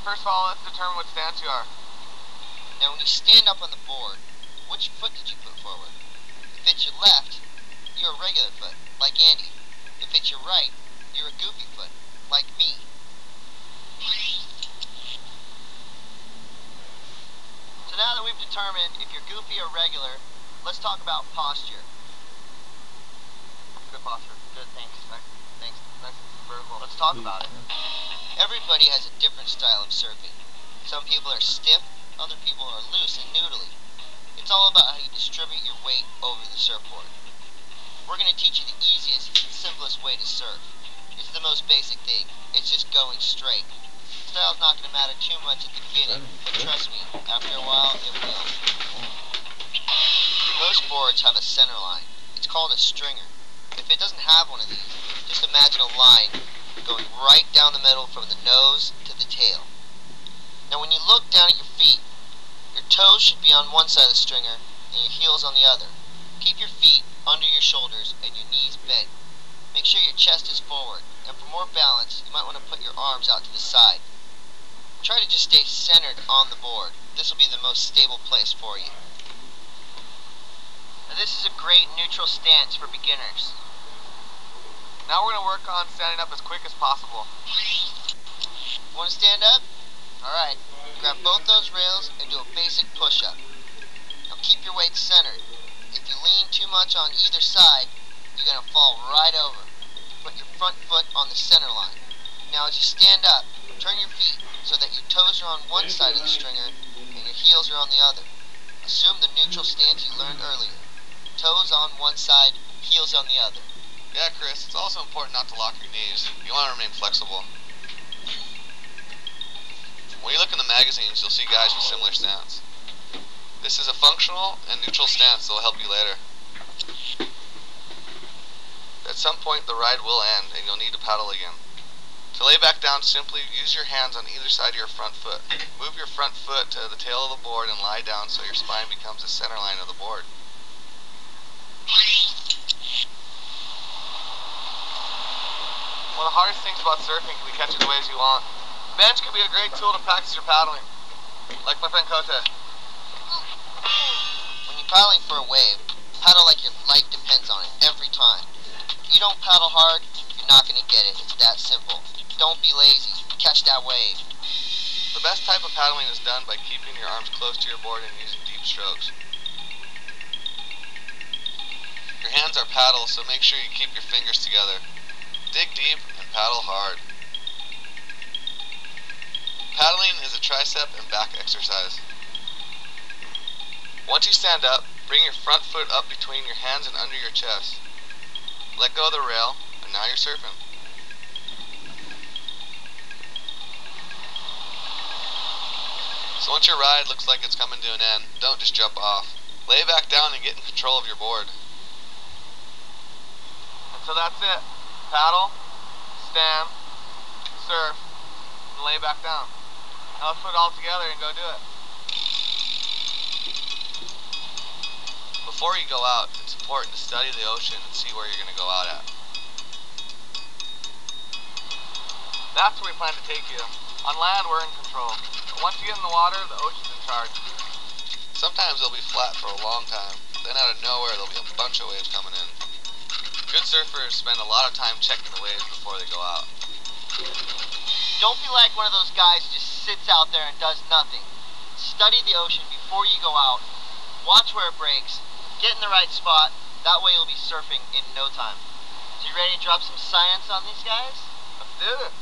first of all, let's determine what stance you are. Now when you stand up on the board, which foot did you put forward? If it's your left, you're a regular foot, like Andy. If it's your right, you're a goofy foot, like me. So now that we've determined if you're goofy or regular, let's talk about posture. Good posture. Good, thanks. Nice and vertical. Let's talk about it. Everybody has a different style of surfing. Some people are stiff, other people are loose and noodly. It's all about how you distribute your weight over the surfboard. We're going to teach you the easiest, simplest way to surf. It's the most basic thing. It's just going straight. Style's not going to matter too much at the beginning, but trust me, after a while, it will. Most boards have a center line. It's called a stringer. If it doesn't have one of these, just imagine a line going right down the middle from the nose to the tail. Now when you look down at your feet, your toes should be on one side of the stringer and your heels on the other. Keep your feet under your shoulders and your knees bent. Make sure your chest is forward, and for more balance, you might want to put your arms out to the side. Try to just stay centered on the board. This will be the most stable place for you. Now this is a great neutral stance for beginners. Now we're going to work on standing up as quick as possible. Want to stand up? Alright, grab both those rails and do a basic push-up. Now keep your weight centered. If you lean too much on either side, you're going to fall right over. Put your front foot on the center line. Now as you stand up, turn your feet so that your toes are on one side of the stringer and your heels are on the other. Assume the neutral stance you learned earlier. Toes on one side, heels on the other. Yeah, Chris, it's also important not to lock your knees. You want to remain flexible. When you look in the magazines, you'll see guys with similar stance. This is a functional and neutral stance that will help you later. At some point, the ride will end, and you'll need to paddle again. To lay back down, simply use your hands on either side of your front foot. Move your front foot to the tail of the board and lie down so your spine becomes the center line of the board. One of the hardest things about surfing can be catching the waves you want. Bench could be a great tool to practice your paddling, like my friend Kote. When you're paddling for a wave, paddle like your life depends on it, every time. If you don't paddle hard, you're not going to get it. It's that simple. Don't be lazy. Catch that wave. The best type of paddling is done by keeping your arms close to your board and using deep strokes. Your hands are paddles, so make sure you keep your fingers together. Dig deep and paddle hard. Paddling is a tricep and back exercise. Once you stand up, bring your front foot up between your hands and under your chest. Let go of the rail, and now you're surfing. So once your ride looks like it's coming to an end, don't just jump off. Lay back down and get in control of your board. And so that's it. Paddle, stand, surf, and lay back down. Now let's put it all together and go do it. Before you go out, it's important to study the ocean and see where you're going to go out at. That's where we plan to take you. On land, we're in control. But once you get in the water, the ocean's in charge. Sometimes it'll be flat for a long time. Then out of nowhere, there'll be a bunch of waves coming in. Good surfers spend a lot of time checking the waves before they go out. Don't be like one of those guys who just sits out there and does nothing. Study the ocean before you go out. Watch where it breaks. Get in the right spot. That way you'll be surfing in no time. So you ready to drop some science on these guys? Let's do it.